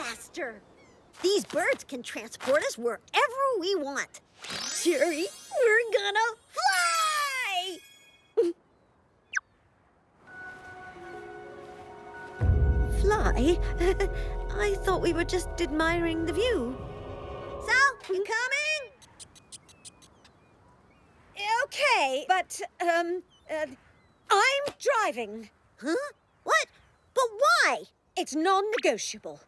faster. These birds can transport us wherever we want. Jerry, we're gonna fly! Fly? I thought we were just admiring the view. So, you coming? Okay, but, I'm driving. Huh? What? But why? It's non-negotiable.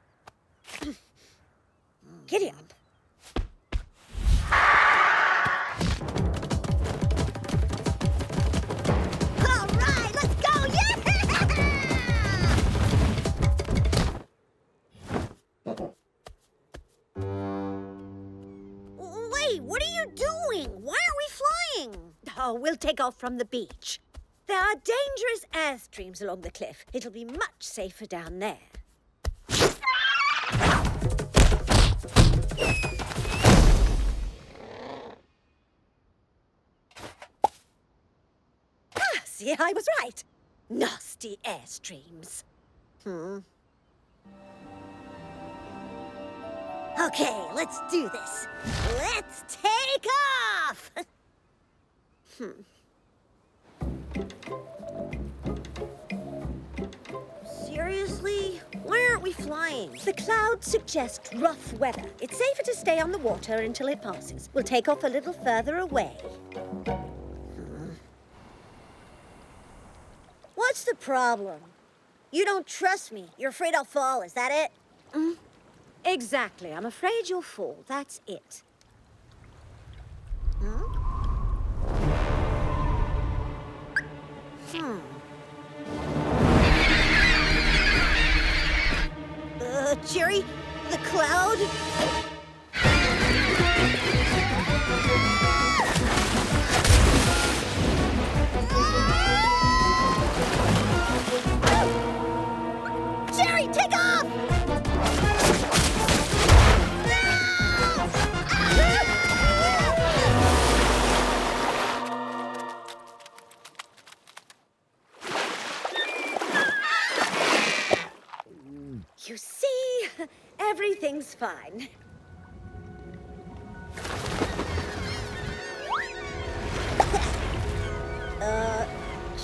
Giddy up. All right, let's go! Yeah! Wait, what are you doing? Why are we flying? Oh, we'll take off from the beach. There are dangerous airstreams along the cliff. It'll be much safer down there. See, I was right. Nasty airstreams. Okay, let's do this. Let's take off! Seriously? Why aren't we flying? The clouds suggest rough weather. It's safer to stay on the water until it passes. We'll take off a little further away. What's the problem? You don't trust me. You're afraid I'll fall, is that it? Exactly. I'm afraid you'll fall. That's it. Jerry, the cloud? Jerry, take off! You see, everything's fine.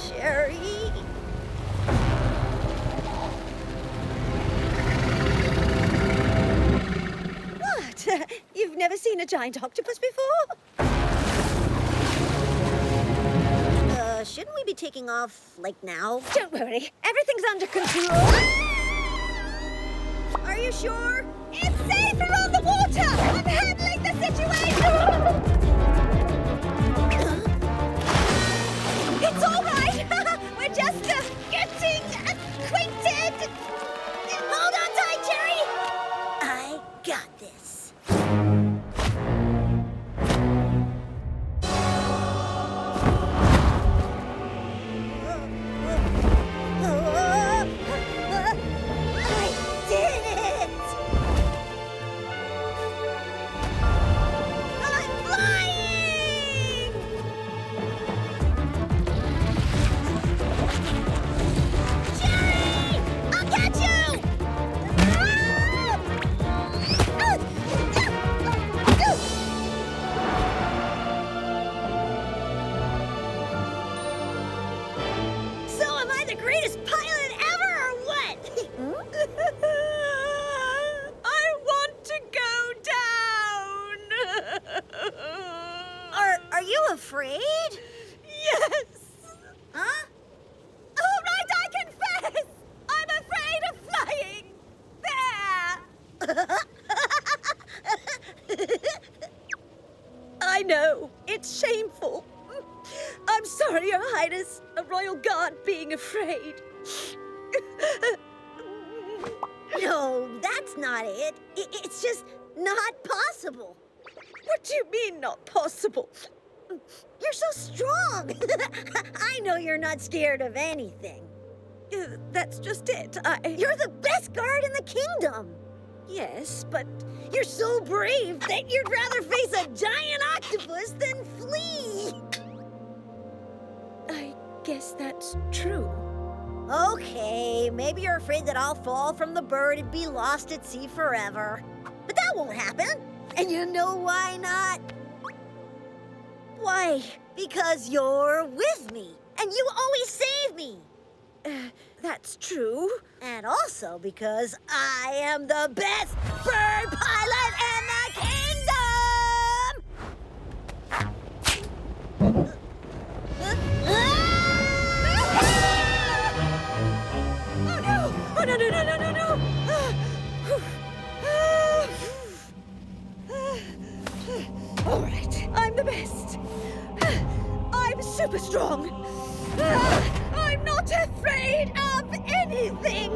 Jerry? What? You've never seen a giant octopus before? Shouldn't we be taking off, like, now? Don't worry. Everything's under control. Are you sure? It's safer on the water! I'm handling the situation! It's all right! We're just getting acquainted! Hold on tight, Jerry! I got this. Are you afraid? Yes. Huh? All right, I confess. I'm afraid of flying. There. I know. It's shameful. I'm sorry, Your Highness. A royal guard being afraid. No, that's not it. It's just not possible. What do you mean, not possible? You're so strong. I know you're not scared of anything. That's just it. You're the best guard in the kingdom. Yes, but you're so brave that you'd rather face a giant octopus than flee. I guess that's true. Okay, maybe you're afraid that I'll fall from the bird and be lost at sea forever. But that won't happen. And you know why not? Why? Because you're with me, and you always save me. That's true. And also because I am the best bird pilot in the kingdom! Oh no! Oh no, no, no, no, no, no! All right, I'm the best. I'm super strong. I'm not afraid of anything.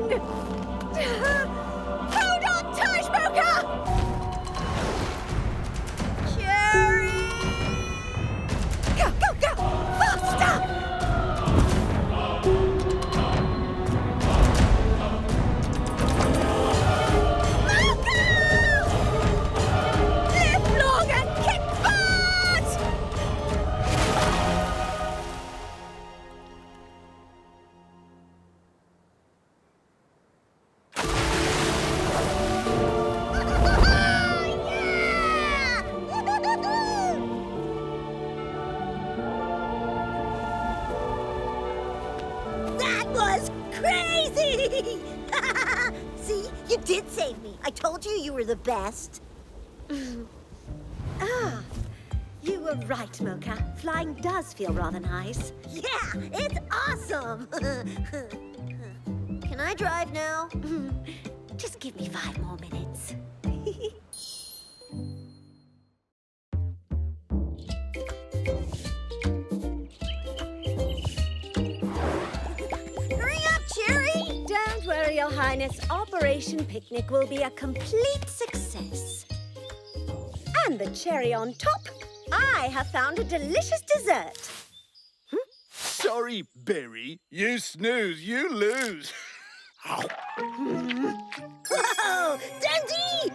Hold on tight, Moka! Cherry! Go, go, go! Faster! Moka! Live long and kick butt! That was crazy! See, you did save me. I told you you were the best. Ah, you were right, Moka. Flying does feel rather nice. Yeah, it's awesome! Can I drive now? Just give me 5 more minutes. Hurry up, Cherry! Don't worry, Your Highness. Operation Picnic will be a complete success. And the cherry on top, I have found a delicious dessert. Sorry, Berry. You snooze, you lose. Whoa! Dundee!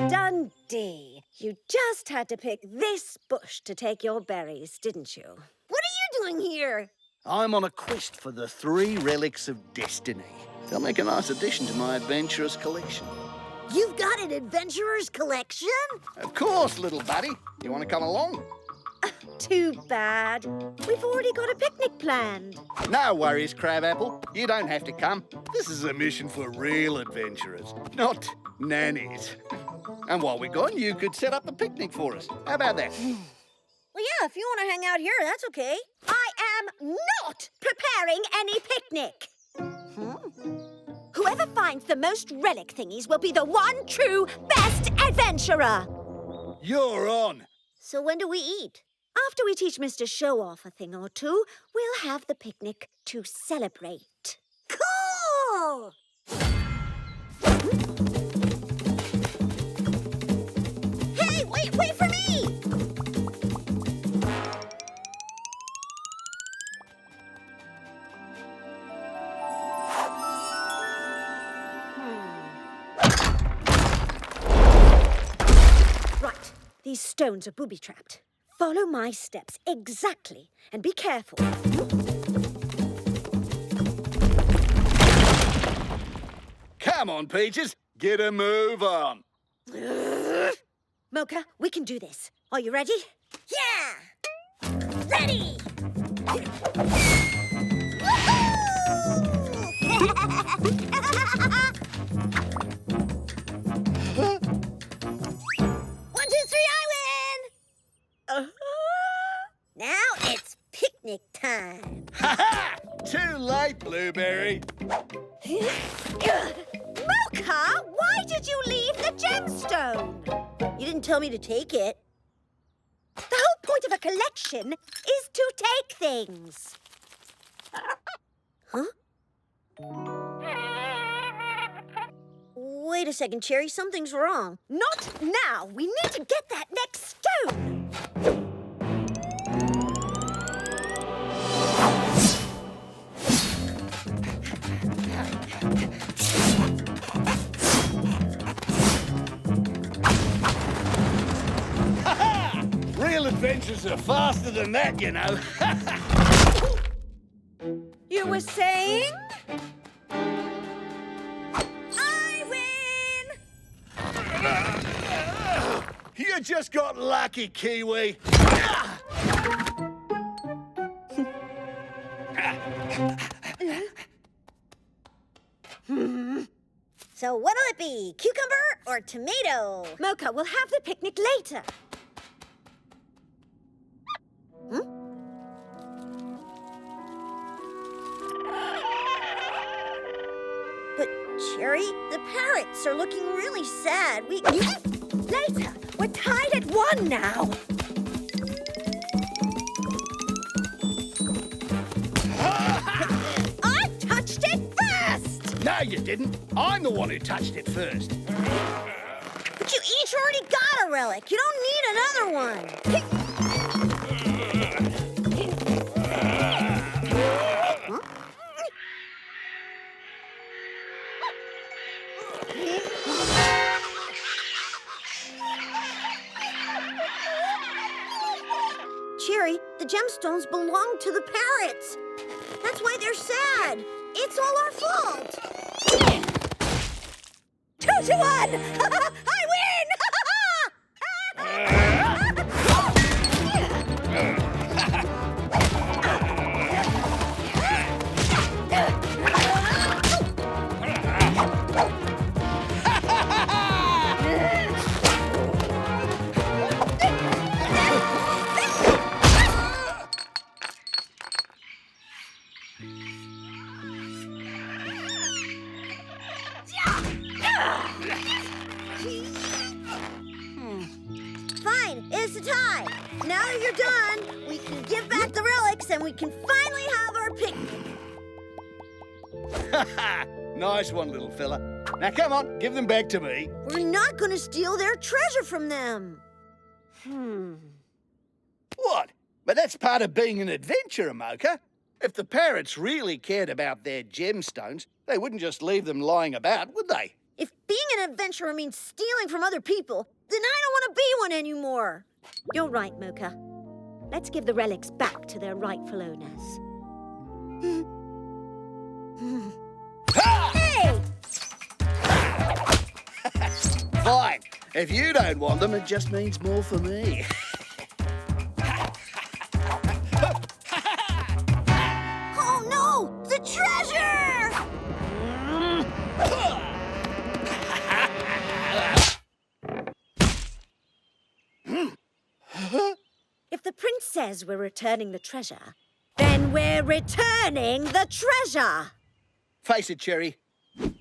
Dundee, you just had to pick this bush to take your berries, didn't you? What are you doing here? I'm on a quest for the 3 relics of destiny. They'll make a nice addition to my adventurous collection. You've got an adventurer's collection? Of course, little buddy. You want to come along? Too bad. We've already got a picnic planned. No worries, Crabapple. You don't have to come. This is a mission for real adventurers, not nannies. And while we're gone, you could set up the picnic for us. How about that? Well, yeah, if you want to hang out here, that's okay. I am not preparing any picnic. Whoever finds the most relic thingies will be the one true best adventurer. You're on. So when do we eat? After we teach Mr. Show-Off a thing or two, we'll have the picnic to celebrate. Cool! Hey, wait for me! Right, these stones are booby-trapped. Follow my steps exactly and be careful. Come on, Peaches. Get a move on. Moka, we can do this. Are you ready? Yeah! Ready! Woohoo! 1, 2, 3, I win! Now it's picnic time. Ha-ha! Too late, Blueberry. Moka, why did you leave the gemstone? You didn't tell me to take it. The whole point of a collection is to take things. Huh? Wait a second, Cherry. Something's wrong. Not now. We need to get that next stone. Real adventures are faster than that, you know. You were saying? I win! You just got lucky, Kiwi. So what'll it be, cucumber or tomato? Moka, we'll have the picnic later. But, Cherry, the parrots are looking really sad. Later. We're tied at 1 now. I touched it first! No, you didn't. I'm the one who touched it first. But you each already got a relic. You don't need another one. Cherry, the gemstones belong to the parrots. That's why they're sad. It's all our fault. 2 to 1! I win! Fine, it's a tie. Now that you're done, we can give back the relics and we can finally have our picnic. Nice one, little fella. Now, come on, give them back to me. We're not going to steal their treasure from them. What? But that's part of being an adventurer, Moka. If the parrots really cared about their gemstones, they wouldn't just leave them lying about, would they? If being an adventurer means stealing from other people, then I don't want to be one anymore. You're right, Moka. Let's give the relics back to their rightful owners. Hey! Fine. If you don't want them, it just means more for me. Oh no! The treasure! If the prince says we're returning the treasure, then we're returning the treasure! Face it, Cherry.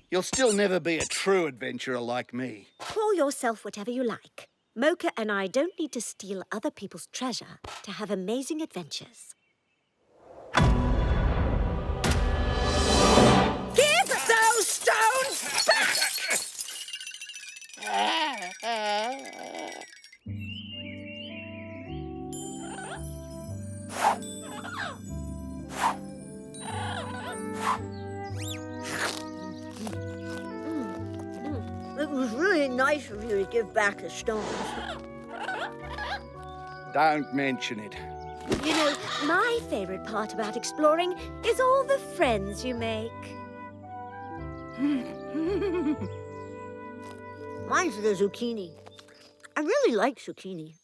You'll still never be a true adventurer like me. Call yourself whatever you like. Moka and I don't need to steal other people's treasure to have amazing adventures. Give those stones back! It was really nice of you to give back the stones. Don't mention it. You know, my favorite part about exploring is all the friends you make. Mine's the zucchini. I really like zucchini.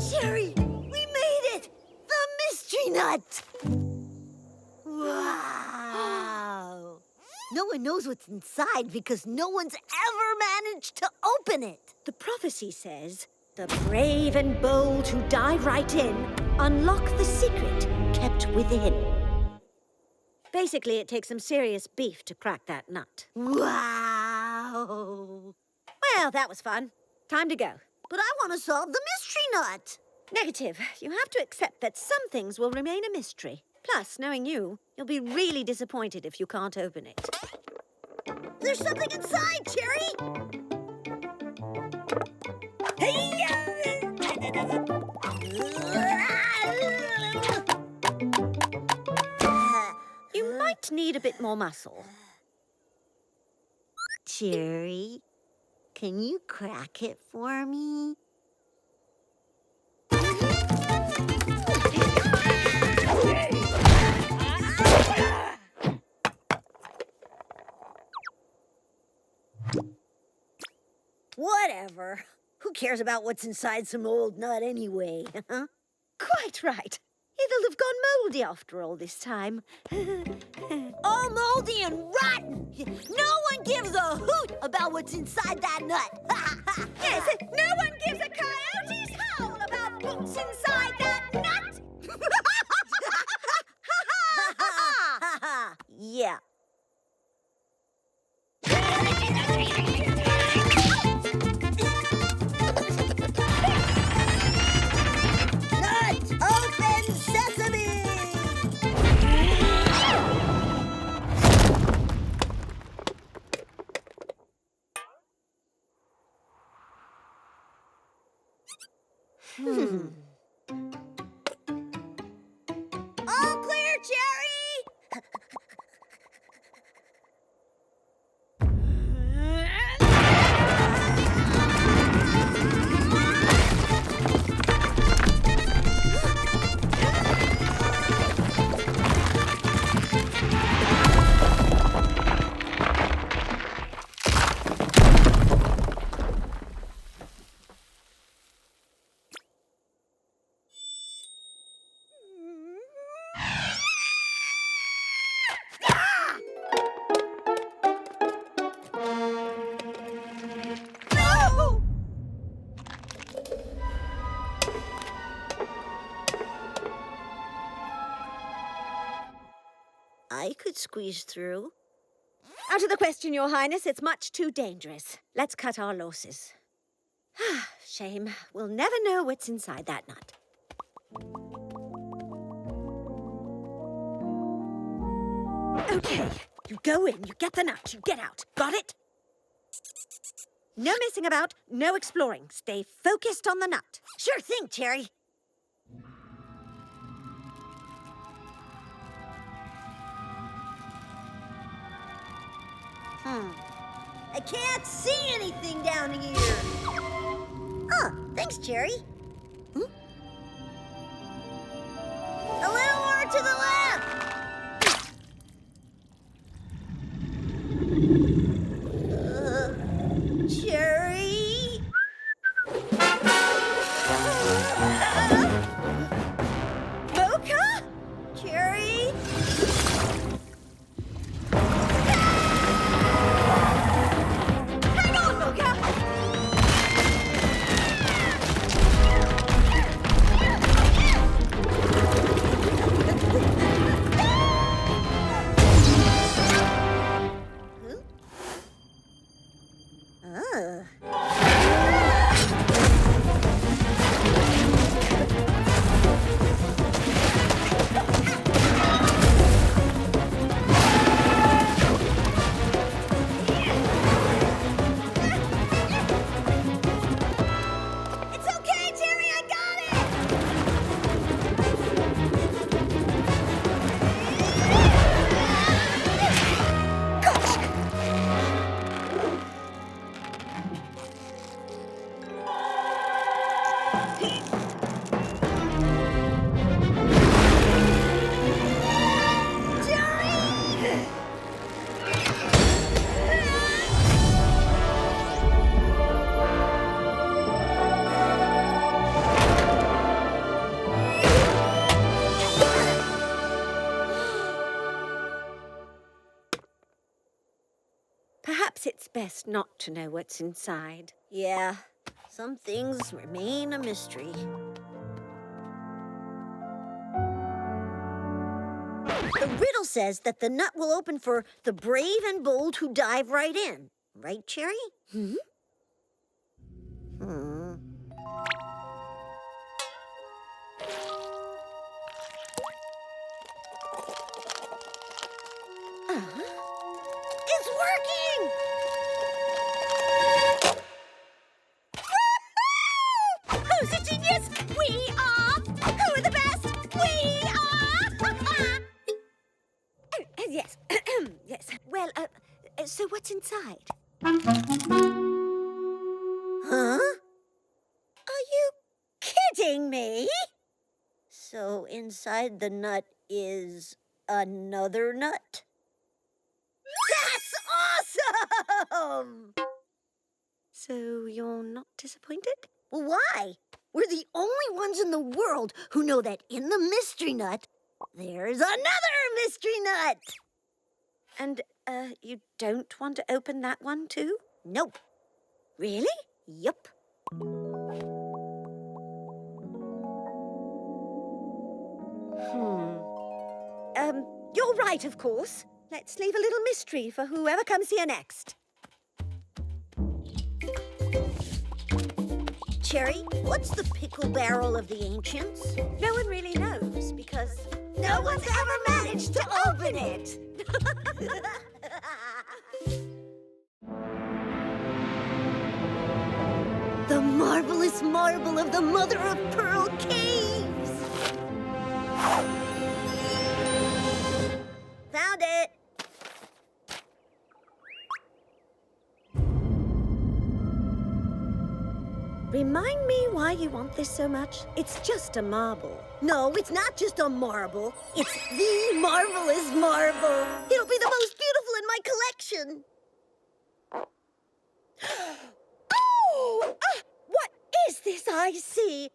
Cherry, we made it! The mystery nut! Wow! No one knows what's inside because no one's ever managed to open it. The prophecy says, the brave and bold who dive right in unlock the secret kept within. Basically, it takes some serious beef to crack that nut. Wow! Well, that was fun. Time to go. But I want to solve the mystery nut. Negative. You have to accept that some things will remain a mystery. Plus, knowing you, you'll be really disappointed if you can't open it. There's something inside, Cherry! You might need a bit more muscle. Cherry, can you crack it for me? Whatever. Who cares about what's inside some old nut anyway? Huh? Quite right. It'll have gone mouldy after all this time. All moldy and rotten. No one gives a hoot about what's inside that nut. Yes, no one gives a coyote's howl about what's inside that nut. Yeah. Nut open sesame! All clear, Cherry! No! I could squeeze through. Out of the question, Your Highness. It's much too dangerous. Let's cut our losses. Shame. We'll never know what's inside that nut. Okay, you go in, you get the nut, you get out. Got it? No messing about, no exploring. Stay focused on the nut. Sure thing, Cherry. I can't see anything down here. Oh, thanks, Cherry. A little more to the left. Cherry? Moka? Cherry? Hang on, Moka! It's okay, Cherry, I got it! Perhaps it's best not to know what's inside. Yeah, some things remain a mystery. The riddle says that the nut will open for the brave and bold who dive right in. Right, Cherry? Hmm? It's working! Who's a genius? We are! Who are the best? We are! Yes. Yes. Well, so what's inside? Huh? Are you kidding me? So inside the nut is another nut? That's awesome! So you're not disappointed? Well, why? We're the only ones in the world who know that in the mystery nut, there's another mystery nut. And, you don't want to open that one too? Nope. Really? Yup. You're right, of course. Let's leave a little mystery for whoever comes here next. Cherry, what's the pickle barrel of the ancients? No one really knows because No one's ever managed to open it. The marvelous marble of the mother-of-pearl caves. Found it. Remind me why you want this so much. It's just a marble. No, it's not just a marble. It's the marvelous marble. It'll be the most beautiful in my collection. Oh! What is this I see?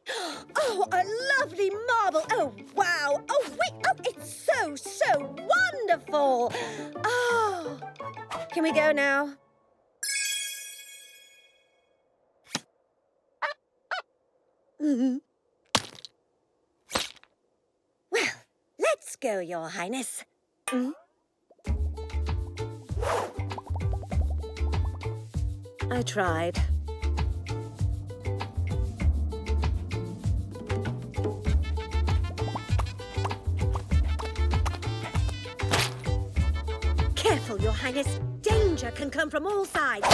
Oh, a lovely marble. Oh, wow. Oh, wait. Oh, it's so wonderful. Oh. Can we go now? Well, let's go, Your Highness. I tried. Careful, Your Highness. Danger can come from all sides.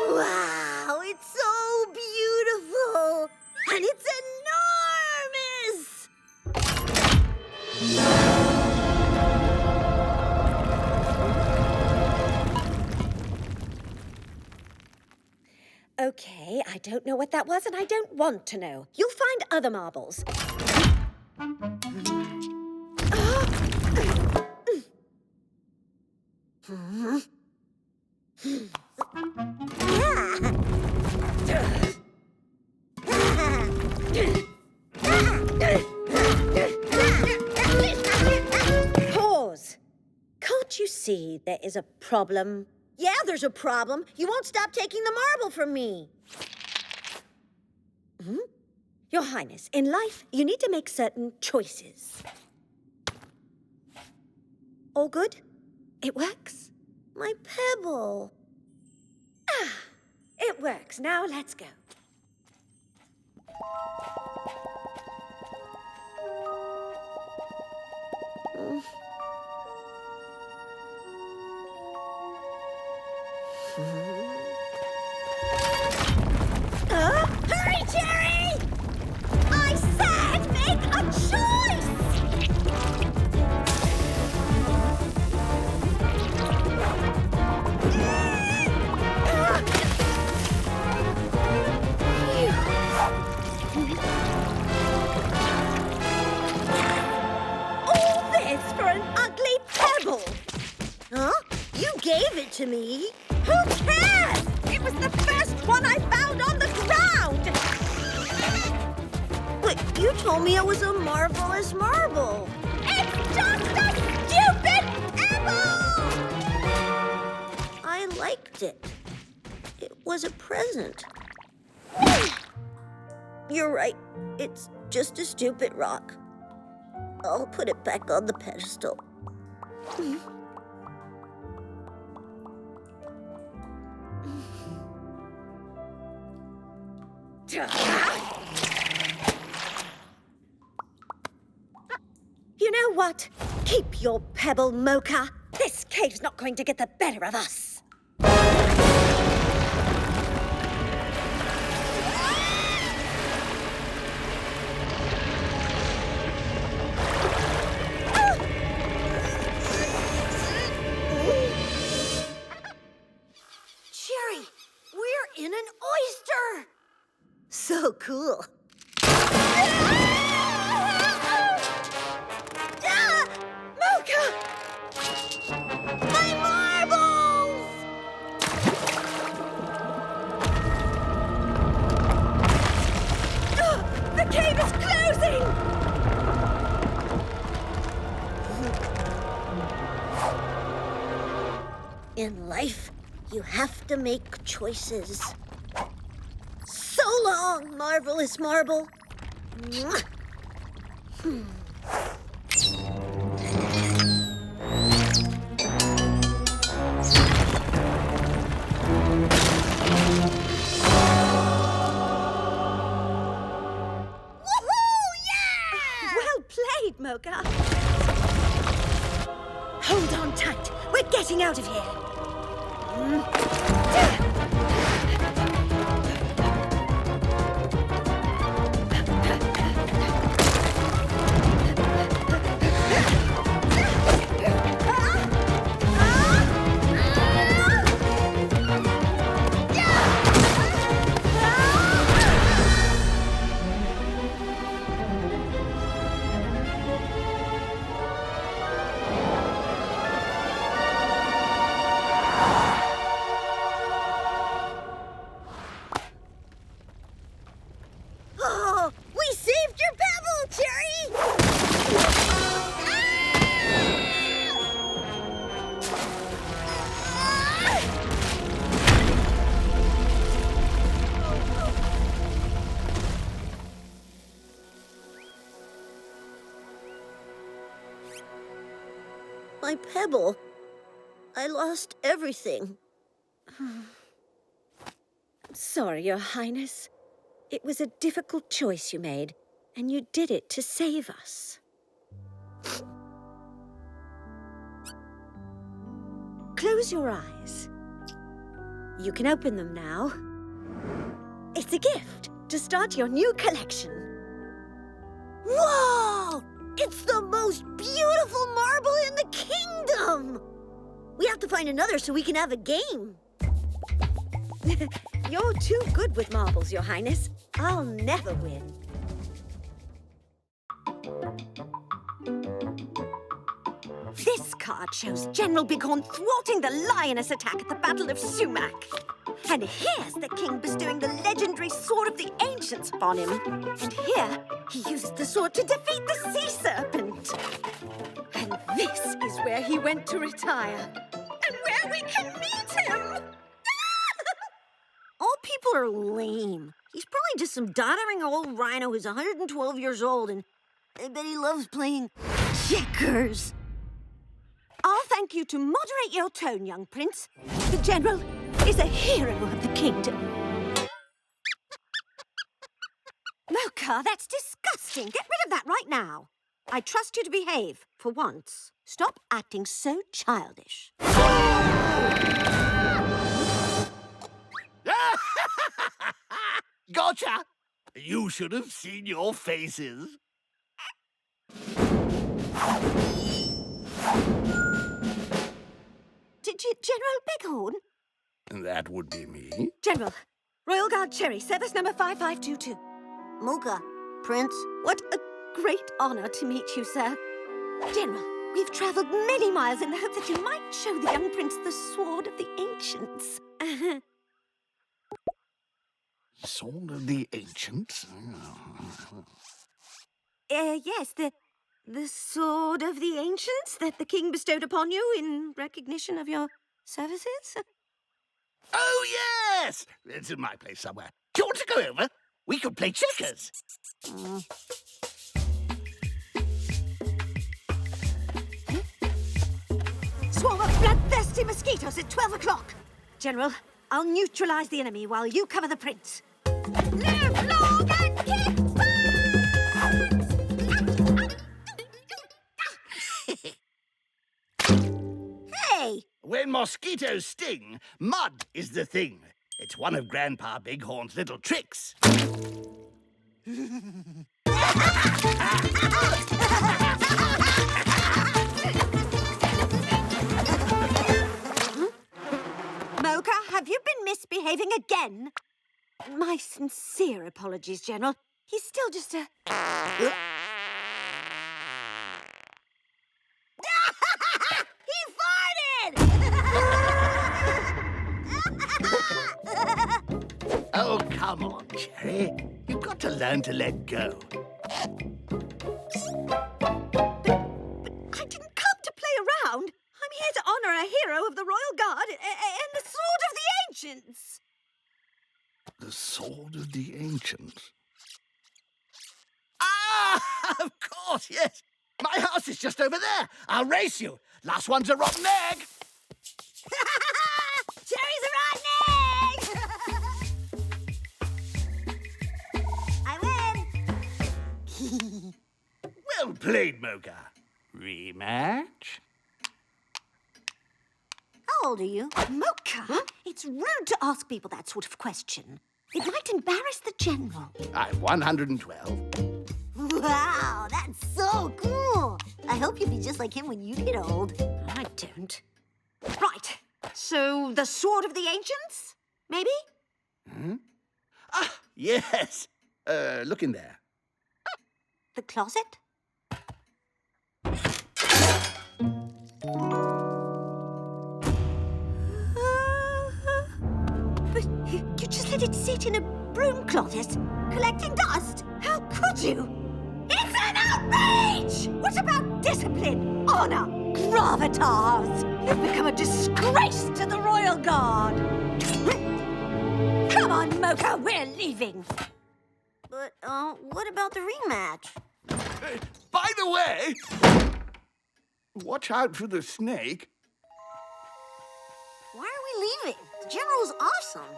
Wow, it's so beautiful. And it's enormous. Okay, I don't know what that was, and I don't want to know. You'll find other marbles. Pause. Can't you see there is a problem? Yeah, there's a problem. You won't stop taking the marble from me. Your Highness, in life, you need to make certain choices. All good? It works? My pebble. It works. Now let's go. Hurry, Cherry! I said make a choice! All this for an ugly pebble. Huh? You gave it to me. Who cares? It was the first one I found on the ground. But you told me it was a marvelous marble. It's just a stupid pebble! I liked it. It was a present. You're right. It's just a stupid rock. I'll put it back on the pedestal. You know what? Keep your pebble, Moka. This cave's not going to get the better of us. cool. Moka! My marbles! The cave is closing! In life, you have to make choices. So long, marvelous marble. Mwah. Woohoo! Yeah! Well played, Moka. Hold on tight. We're getting out of here. Oh, we saved your pebble, Cherry! My pebble. I lost everything. Sorry, Your Highness. It was a difficult choice you made, and you did it to save us. Close your eyes. You can open them now. It's a gift to start your new collection. Whoa! It's the most beautiful marble in the kingdom! We have to find another so we can have a game. You're too good with marbles, Your Highness. I'll never win. This card shows General Bighorn thwarting the lioness attack at the Battle of Sumac. And here's the king bestowing the legendary Sword of the Ancients upon him. And here, he uses the sword to defeat the sea serpent. And this is where he went to retire. And where we can meet him! All people are lame. He's probably just some doddering old rhino who's 112 years old, and I bet he loves playing checkers. I'll thank you to moderate your tone, young prince. The general is a hero of the kingdom. Moka, that's disgusting. Get rid of that right now. I trust you to behave, for once. Stop acting so childish. Gotcha! You should have seen your faces. General Bighorn? That would be me. General, Royal Guard Cherry, service number 5522. Moka, Prince. What a great honor to meet you, sir. General, we've traveled many miles in the hope that you might show the young prince the Sword of the Ancients. Sword of the Ancients? Yes, the Sword of the Ancients that the king bestowed upon you in recognition of your services? Oh, yes! It's in my place somewhere. Do you want to go over? We could play checkers. Swarm of bloodthirsty mosquitoes at 12 o'clock. General, I'll neutralize the enemy while you cover the prince. Live long and kick Hey! When mosquitoes sting, mud is the thing. It's one of Grandpa Bighorn's little tricks. Moka, have you been misbehaving again? My sincere apologies, General. He's still just a... He farted! Oh, come on, Cherry. You've got to learn to let go. I didn't come to play around. I'm here to honor a hero of the Royal Guard and the Sword of the Ancients. The Sword of the Ancients. Ah, of course, yes. My house is just over there. I'll race you. Last one's a rotten egg. Cherry's a rotten egg! I win! Well played, Moka. Rematch? How old are you? Moka, it's rude to ask people that sort of question. It might embarrass the General. I'm 112. Wow, that's so cool! I hope you'll be just like him when you get old. I don't. Right, so the Sword of the Ancients, maybe? Hmm? Ah, yes. Look in there. The closet? But you just let it sit in a broom closet, collecting dust? How could you? It's an outrage! What about discipline, honor, gravitas? You've become a disgrace to the Royal Guard. Come on, Moka, we're leaving. But, what about the rematch? By the way, watch out for the snake. Why are we leaving? The General's awesome.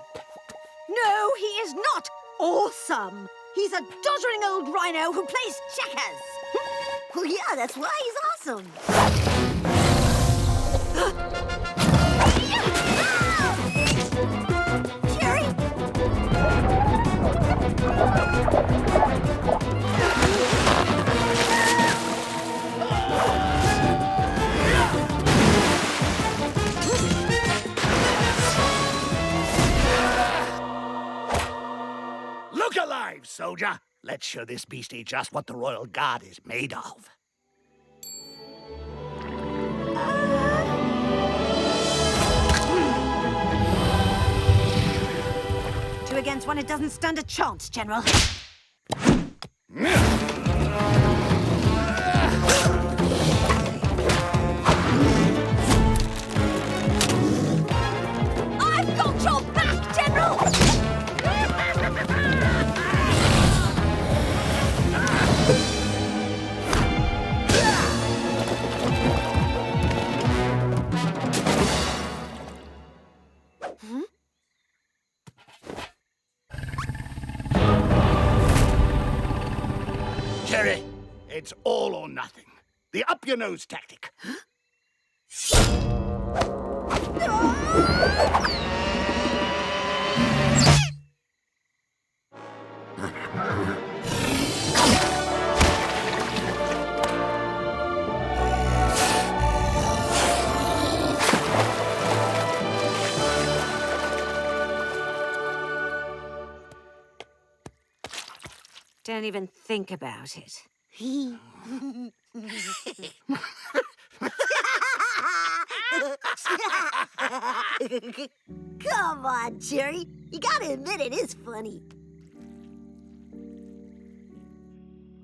No, he is not awesome. He's a doddering old rhino who plays checkers. Well, yeah, that's why he's awesome. Cherry! Look alive, soldier. Let's show this beastie just what the Royal Guard is made of. 2 against 1, it doesn't stand a chance, General. I've got your back, General! Cherry, it's all or nothing. The up-your-nose tactic. Don't even think about it. Come on, Cherry. You gotta admit it is funny.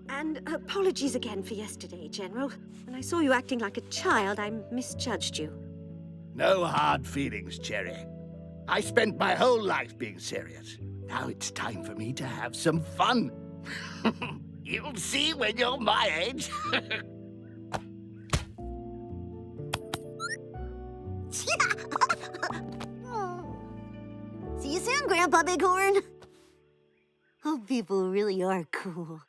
And apologies again for yesterday, General. When I saw you acting like a child, I misjudged you. No hard feelings, Cherry. I spent my whole life being serious. Now it's time for me to have some fun. You'll see when you're my age. See you soon, Grandpa Bighorn. Oh, people really are cool.